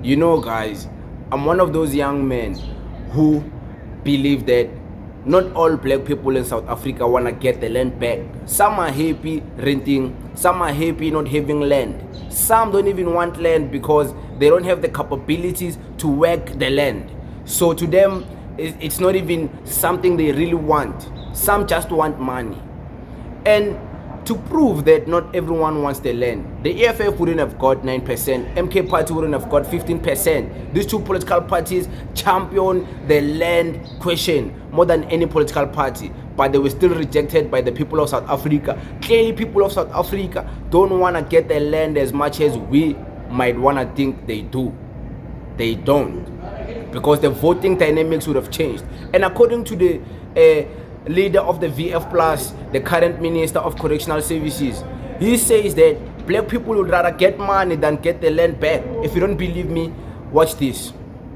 You know, guys, I'm one of those young men who believe that not all black people in South Africa want to get the land back. Some are happy renting, some are happy not having land. Some don't even want land because they don't have the capabilities to work the land. So to them, it's not even something they really want. Some just want money. And to prove that not everyone wants the land, the EFF wouldn't have got 9%, MK Party wouldn't have got 15%. These two political parties champion the land question more than any political party, but they were still rejected by the people of South Africa. Clearly, people of South Africa don't want to get the land as much as we might want to think they do. They don't, because the voting dynamics would have changed. And according to the leader of the VF Plus, the current Minister of Correctional Services, he says that black people would rather get money than get the land back. If you don't believe me, watch this.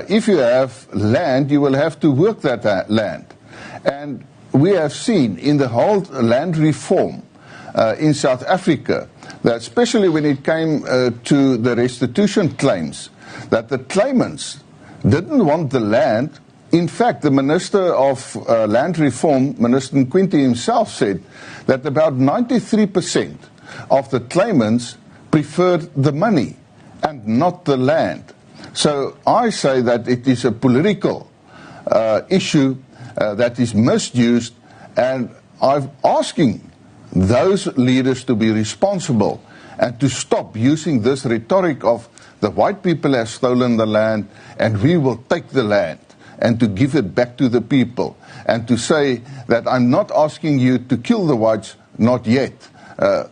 If you have land, you will have to work that land. And we have seen in the whole land reform in South Africa, that especially when it came to the restitution claims, that the claimants didn't want the land. In fact, the Minister of Land Reform, Minister Nkwinti himself, said that about 93% of the claimants preferred the money and not the land. So I say that it is a political issue that is misused, and I'm asking those leaders to be responsible and to stop using this rhetoric of the white people have stolen the land and we will take the land, and to give it back to the people, and to say that I'm not asking you to kill the whites, not yet.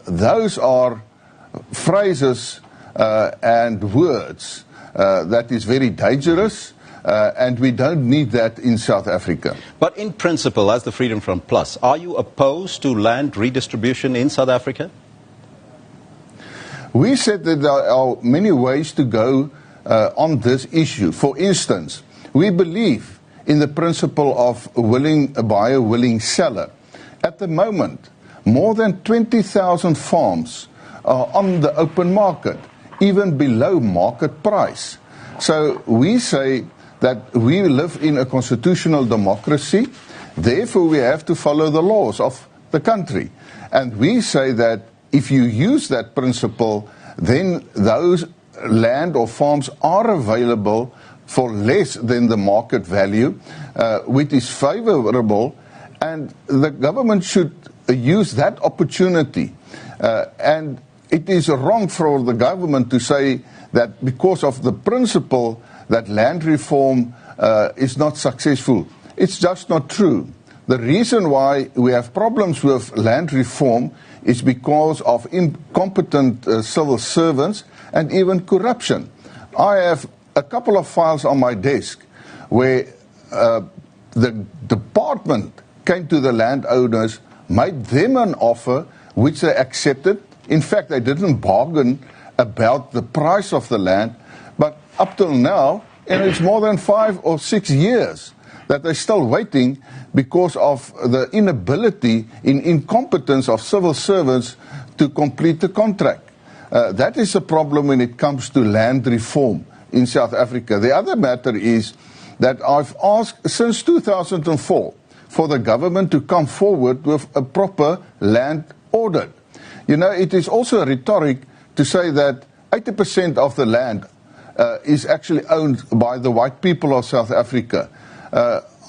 Those are phrases and words that is very dangerous, and we don't need that in South Africa. But in principle, as the Freedom Front Plus, are you opposed to land redistribution in South Africa? We said that there are many ways to go on this issue. For instance, we believe in the principle of willing buyer, willing seller. At the moment, more than 20,000 farms are on the open market, even below market price. So we say that we live in a constitutional democracy, therefore we have to follow the laws of the country. And we say that if you use that principle, then those land or farms are available for less than the market value, which is favorable, and the government should use that opportunity. And it is wrong for the government to say that because of the principle that land reform is not successful. It's just not true. The reason why we have problems with land reform is because of incompetent civil servants and even corruption. I have a couple of files on my desk where the department came to the landowners, made them an offer which they accepted. In fact, they didn't bargain about the price of the land, but up till now, and it's more than 5 or 6 years that they're still waiting because of the inability in incompetence of civil servants to complete the contract. That is a problem when it comes to land reform in South Africa. The other matter is that I've asked since 2004 for the government to come forward with a proper land audit. You know, it is also a rhetoric to say that 80% of the land is actually owned by the white people of South Africa.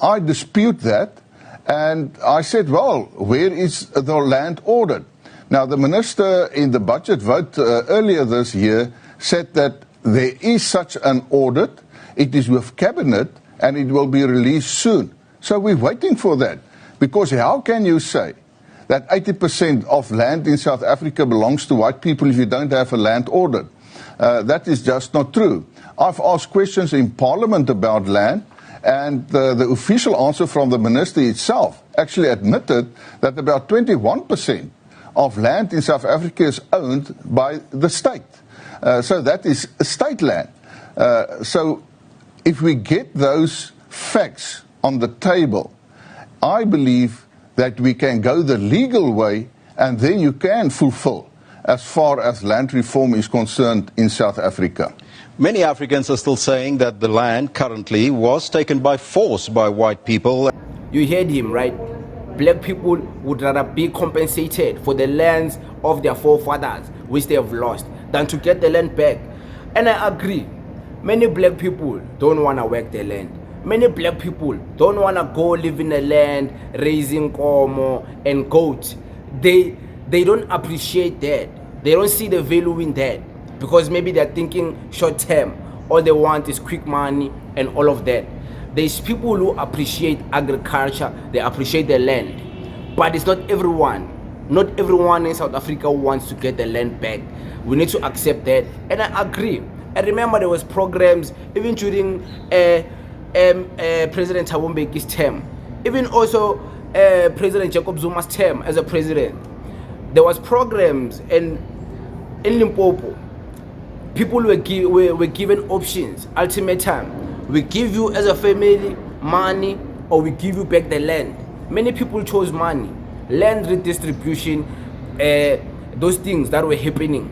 I dispute that, and I said, well, where is the land audit? Now, the minister in the budget vote earlier this year said that there is such an audit, it is with cabinet, and it will be released soon. So we're waiting for that, because how can you say that 80% of land in South Africa belongs to white people if you don't have a land audit? That is just not true. I've asked questions in Parliament about land, and the official answer from the minister itself actually admitted that about 21% of land in South Africa is owned by the state. So that is state land. So if we get those facts on the table, I believe that we can go the legal way, and then you can fulfill as far as land reform is concerned in South Africa. Many Africans are still saying that the land currently was taken by force by white people. You heard him, right? Black people would rather be compensated for the lands of their forefathers, which they have lost, than to get the land back. And I agree. Many black people don't want to work the land. Many black people don't want to go live in the land, raising komo and goats. They don't appreciate that. They don't see the value in that because maybe they're thinking short term. All they want is quick money and all of that. There's people who appreciate agriculture, they appreciate the land. But it's not everyone. Not everyone in South Africa wants to get the land back. We need to accept that. And I agree. I remember there was programs even during President Thabo Mbeki's term, even also President Jacob Zuma's term as a president. There was programs in Limpopo. People were given options, ultimatum. We give you as a family money or we give you back the land. Many people chose money. Land redistribution, those things that were happening.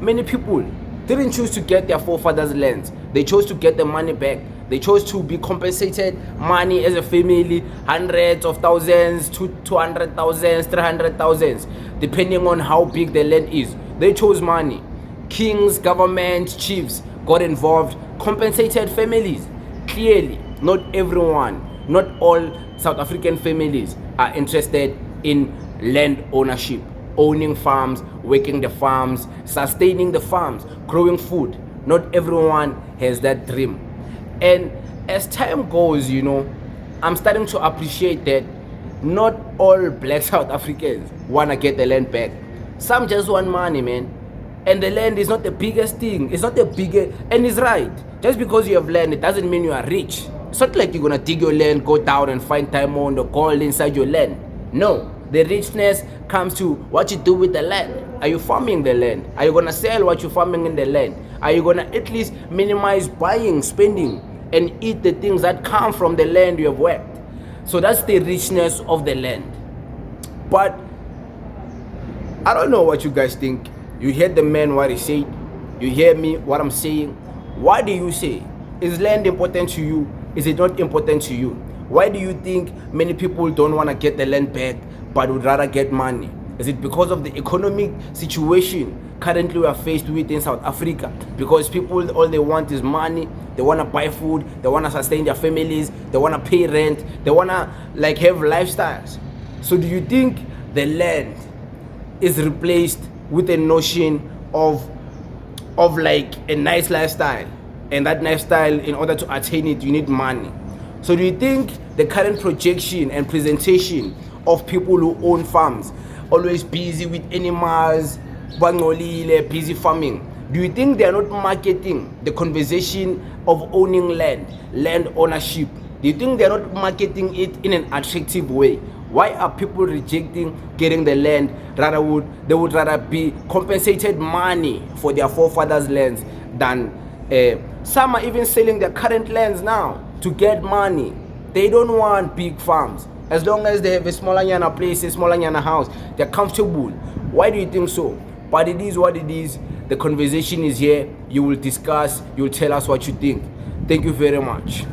Many people didn't choose to get their forefathers' lands. They chose to get the money back. They chose to be compensated money as a family, hundreds of thousands, 200,000, 300,000, depending on how big the land is. They chose money. Kings, government, chiefs got involved, compensated families. Clearly, not everyone, not all South African families are interested in land ownership, owning farms, working the farms, sustaining the farms, growing food. Not everyone has that dream. And as time goes, I'm starting to appreciate that not all black South Africans want to get the land back. Some just want money, man. And the land is not the biggest thing. It's not the biggest, and it's right. Just because you have land, it doesn't mean you are rich. It's not like you're going to dig your land, go down and find diamond or gold inside your land. No, the richness comes to what you do with the land. Are you farming the land? Are you going to sell what you're farming in the land? Are you going to at least minimize buying, spending, and eat the things that come from the land you have worked? So that's the richness of the land. But I don't know what you guys think. You hear the man what he said. You hear me what I'm saying. What do you say? Is land important to you? Is it not important to you? Why do you think many people don't want to get the land back but would rather get money? Is it because of the economic situation currently we are faced with in South Africa? Because people, all they want is money. They want to buy food. They want to sustain their families. They want to pay rent. They want to have lifestyles. So do you think the land is replaced with a notion of a nice lifestyle? And that lifestyle, in order to attain it, you need money. So do you think the current projection and presentation of people who own farms, always busy with animals, busy farming, do you think they are not marketing the conversation of owning land ownership? Do you think they are not marketing it in an attractive way? Why are people rejecting getting the land? They would rather be compensated money for their forefathers' lands than some are even selling their current lands now to get money. They don't want big farms. As long as they have a smaller yana place, a smaller yana house, they're comfortable. Why do you think so? But it is what it is. The conversation is here. You will discuss. You will tell us what you think. Thank you very much.